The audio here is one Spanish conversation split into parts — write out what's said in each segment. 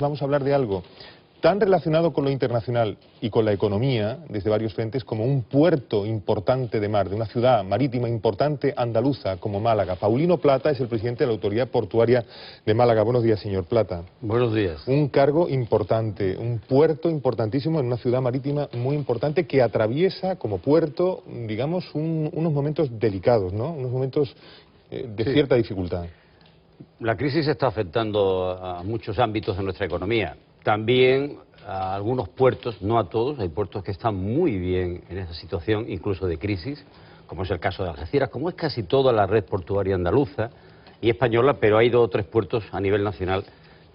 vamos a hablar de algo tan relacionado con lo internacional y con la economía, desde varios frentes, como un puerto importante de mar, de una ciudad marítima importante andaluza como Málaga. Paulino Plata es el presidente de la Autoridad Portuaria de Málaga. Buenos días, señor Plata. Buenos días. Un cargo importante, un puerto importantísimo en una ciudad marítima muy importante que atraviesa como puerto, digamos, unos momentos delicados, ¿no? Unos momentos de cierta dificultad. La crisis está afectando a muchos ámbitos de nuestra economía. También a algunos puertos, no a todos, hay puertos que están muy bien en esa situación, incluso de crisis, como es el caso de Algeciras, como es casi toda la red portuaria andaluza y española, pero hay 2 o 3 puertos a nivel nacional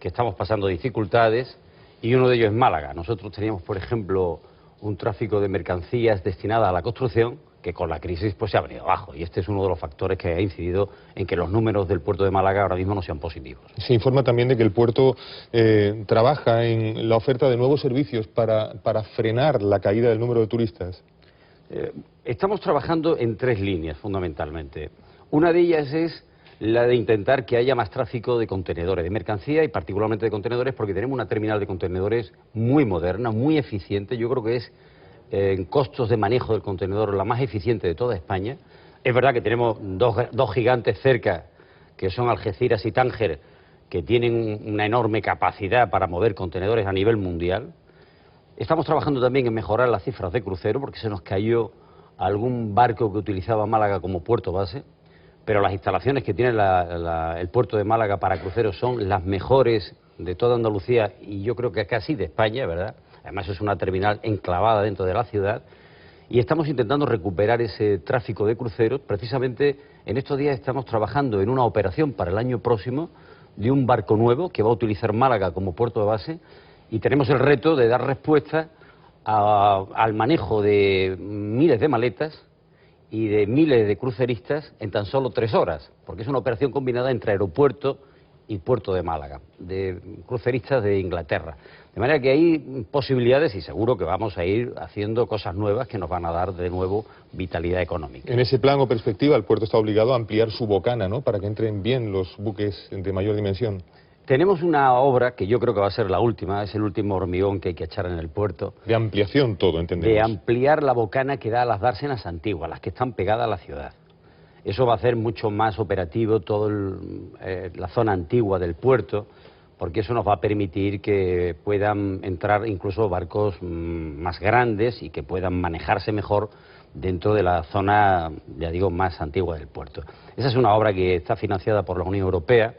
que estamos pasando dificultades y uno de ellos es Málaga. Nosotros teníamos, por ejemplo, un tráfico de mercancías destinada a la construcción que con la crisis pues se ha venido abajo, y este es uno de los factores que ha incidido en que los números del puerto de Málaga ahora mismo no sean positivos. Se informa también de que el puerto trabaja en la oferta de nuevos servicios para frenar la caída del número de turistas. Estamos trabajando en 3 líneas fundamentalmente. Una de ellas es la de intentar que haya más tráfico de contenedores, de mercancía y particularmente de contenedores, porque tenemos una terminal de contenedores muy moderna, muy eficiente. Yo creo que es en costos de manejo del contenedor la más eficiente de toda España. Es verdad que tenemos dos gigantes cerca, que son Algeciras y Tánger, que tienen una enorme capacidad para mover contenedores a nivel mundial. Estamos trabajando también en mejorar las cifras de crucero, porque se nos cayó algún barco que utilizaba Málaga como puerto base, pero las instalaciones que tiene el puerto de Málaga para cruceros son las mejores de toda Andalucía y yo creo que casi de España, ¿verdad? Además es una terminal enclavada dentro de la ciudad y estamos intentando recuperar ese tráfico de cruceros. Precisamente en estos días estamos trabajando en una operación para el año próximo de un barco nuevo que va a utilizar Málaga como puerto de base y tenemos el reto de dar respuesta al manejo de miles de maletas y de miles de cruceristas en tan solo 3 horas, porque es una operación combinada entre aeropuerto y puerto de Málaga, de cruceristas de Inglaterra. De manera que hay posibilidades y seguro que vamos a ir haciendo cosas nuevas que nos van a dar de nuevo vitalidad económica. En ese plan o perspectiva el puerto está obligado a ampliar su bocana, ¿no?, para que entren bien los buques de mayor dimensión. Tenemos una obra que yo creo que va a ser la última, es el último hormigón que hay que echar en el puerto. De ampliación todo, entendemos. De ampliar la bocana que da a las dársenas antiguas, las que están pegadas a la ciudad. Eso va a hacer mucho más operativo toda la zona antigua del puerto, porque eso nos va a permitir que puedan entrar incluso barcos más grandes y que puedan manejarse mejor dentro de la zona, ya digo, más antigua del puerto. Esa es una obra que está financiada por la Unión Europea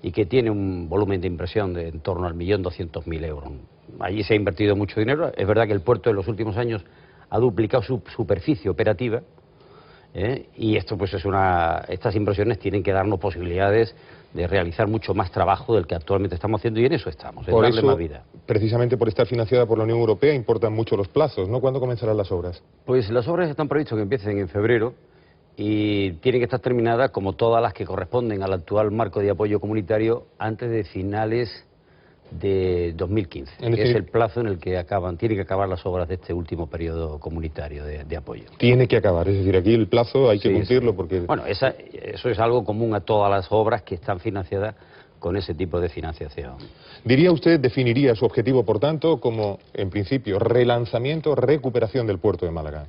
y que tiene un volumen de inversión de en torno al 1.200.000 euros. Allí se ha invertido mucho dinero. Es verdad que el puerto en los últimos años ha duplicado su superficie operativa, y esto pues estas inversiones tienen que darnos posibilidades de realizar mucho más trabajo del que actualmente estamos haciendo y en eso estamos, en darle más vida. Precisamente por estar financiada por la Unión Europea importan mucho los plazos, ¿no? ¿Cuándo comenzarán las obras? Pues las obras están previstas que empiecen en febrero y tienen que estar terminadas, como todas las que corresponden al actual marco de apoyo comunitario, antes de finales de 2015, que es el plazo en el que tienen que acabar las obras de este último periodo comunitario de apoyo. Tiene que acabar, es decir, aquí el plazo hay que cumplirlo porque... Bueno, eso es algo común a todas las obras que están financiadas con ese tipo de financiación. ¿Diría usted, definiría su objetivo, por tanto, como, en principio, relanzamiento, recuperación del puerto de Málaga?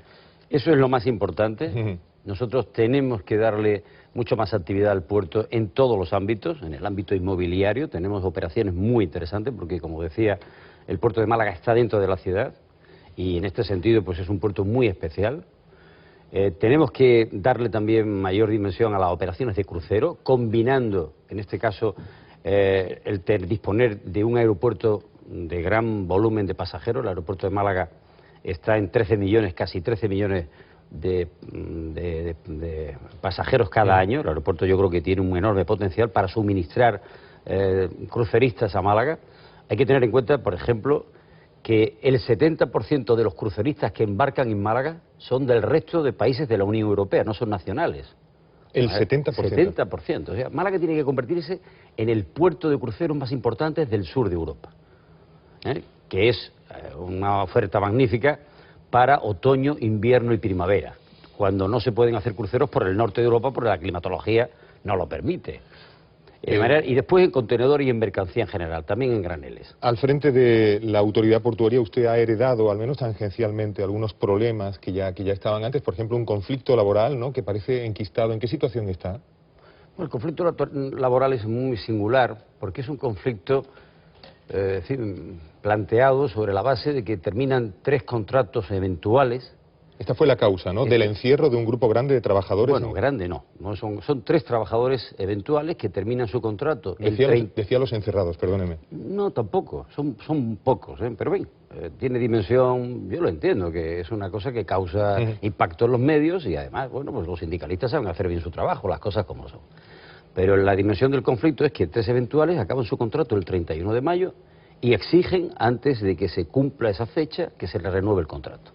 Eso es lo más importante. Nosotros tenemos que darle mucho más actividad al puerto en todos los ámbitos. En el ámbito inmobiliario tenemos operaciones muy interesantes porque, como decía, el puerto de Málaga está dentro de la ciudad y en este sentido pues es un puerto muy especial. Tenemos que darle también mayor dimensión a las operaciones de crucero, combinando, en este caso, disponer de un aeropuerto de gran volumen de pasajeros. El aeropuerto de Málaga está en 13 millones, casi 13 millones de pasajeros cada año. El aeropuerto yo creo que tiene un enorme potencial para suministrar cruceristas a Málaga. Hay que tener en cuenta, por ejemplo, que el 70% de los cruceristas que embarcan en Málaga son del resto de países de la Unión Europea, no son nacionales. El 70%. 70%. O sea, Málaga tiene que convertirse en el puerto de cruceros más importante del sur de Europa, que es una oferta magnífica para otoño, invierno y primavera, cuando no se pueden hacer cruceros por el norte de Europa porque la climatología no lo permite. Y después en contenedor y en mercancía en general, también en graneles. Al frente de la autoridad portuaria usted ha heredado, al menos tangencialmente, algunos problemas que ya estaban antes, por ejemplo, un conflicto laboral, ¿no?, que parece enquistado. ¿En qué situación está? Bueno, el conflicto laboral es muy singular porque es un conflicto planteado sobre la base de que terminan 3 contratos eventuales. Esta fue la causa, ¿no?, del encierro de un grupo grande de trabajadores. Bueno, grande no son 3 trabajadores eventuales que terminan su contrato. Decía los encerrados, perdóneme. No, tampoco, son pocos, pero bien, tiene dimensión, yo lo entiendo, que es una cosa que causa impacto en los medios y además, bueno, pues los sindicalistas saben hacer bien su trabajo, las cosas como son. Pero la dimensión del conflicto es que 3 eventuales acaban su contrato el 31 de mayo y exigen, antes de que se cumpla esa fecha, que se les renueve el contrato.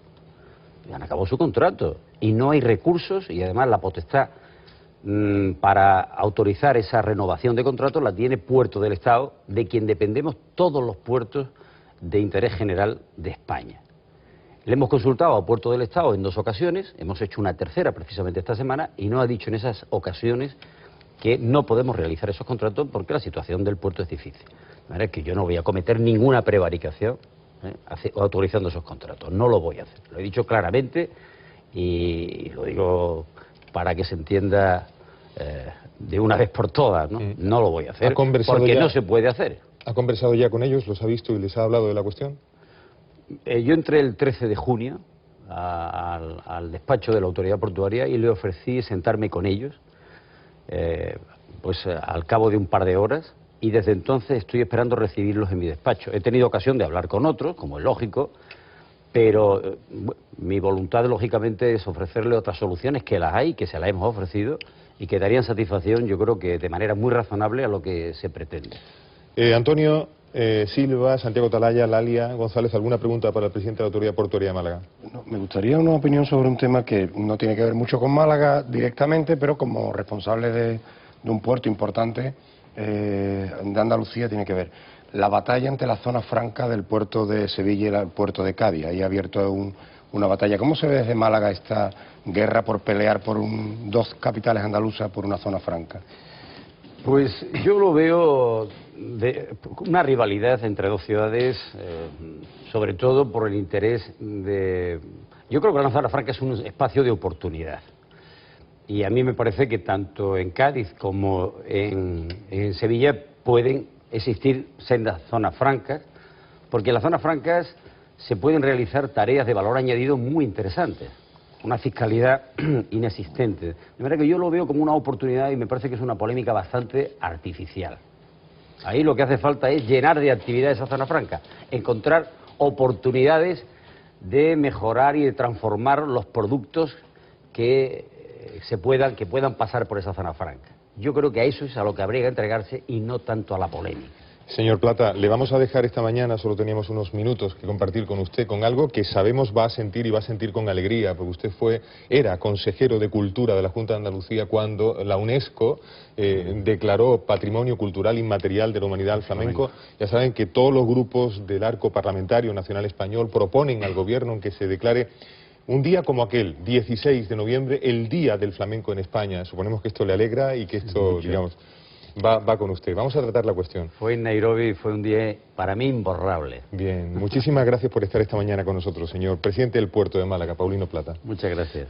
Han acabado su contrato y no hay recursos y además la potestad para autorizar esa renovación de contrato la tiene Puerto del Estado, de quien dependemos todos los puertos de interés general de España. Le hemos consultado a Puerto del Estado en 2 ocasiones, hemos hecho una tercera precisamente esta semana y nos ha dicho en esas ocasiones que no podemos realizar esos contratos porque la situación del puerto es difícil. De manera que yo no voy a cometer ninguna prevaricación autorizando esos contratos, no lo voy a hacer. Lo he dicho claramente y lo digo para que se entienda de una vez por todas, ¿no? No lo voy a hacer porque no se puede hacer. ¿Ha conversado ya con ellos? ¿Los ha visto y les ha hablado de la cuestión? Yo entré el 13 de junio al despacho de la autoridad portuaria y le ofrecí sentarme con ellos al cabo de un par de horas. Y desde entonces estoy esperando recibirlos en mi despacho. He tenido ocasión de hablar con otros, como es lógico, pero mi voluntad, lógicamente, es ofrecerle otras soluciones, que las hay, que se las hemos ofrecido, y que darían satisfacción, yo creo que de manera muy razonable, a lo que se pretende. Antonio Silva, Santiago Talaya, Lalia González, ¿alguna pregunta para el presidente de la Autoridad Portuaria de Málaga? No, me gustaría una opinión sobre un tema que no tiene que ver mucho con Málaga directamente, pero como responsable de un puerto importante de Andalucía tiene que ver. La batalla entre la zona franca del puerto de Sevilla y el puerto de Cádiz. Ahí ha abierto una batalla. ¿Cómo se ve desde Málaga esta guerra por pelear por 2 capitales andaluzas por una zona franca? Pues yo lo veo una rivalidad entre 2 ciudades, sobre todo por el interés de... Yo creo que la zona franca es un espacio de oportunidad. Y a mí me parece que tanto en Cádiz como en Sevilla pueden existir sendas zonas francas, porque en las zonas francas se pueden realizar tareas de valor añadido muy interesantes, una fiscalidad inexistente. De manera que yo lo veo como una oportunidad y me parece que es una polémica bastante artificial. Ahí lo que hace falta es llenar de actividad esa zona franca, encontrar oportunidades de mejorar y de transformar los productos que puedan pasar por esa zona franca. Yo creo que a eso es a lo que habría que entregarse y no tanto a la polémica. Señor Plata, le vamos a dejar esta mañana, solo teníamos unos minutos que compartir con usted, con algo que sabemos va a sentir y va a sentir con alegría, porque usted era consejero de Cultura de la Junta de Andalucía cuando la UNESCO declaró Patrimonio Cultural Inmaterial de la Humanidad al flamenco. Ya saben que todos los grupos del arco parlamentario nacional español proponen al gobierno que se declare un día como aquel, 16 de noviembre, el Día del Flamenco en España. Suponemos que esto le alegra y que esto, digamos, va con usted. Vamos a tratar la cuestión. Fue en Nairobi y fue un día para mí imborrable. Bien, muchísimas gracias por estar esta mañana con nosotros, señor presidente del Puerto de Málaga, Paulino Plata. Muchas gracias.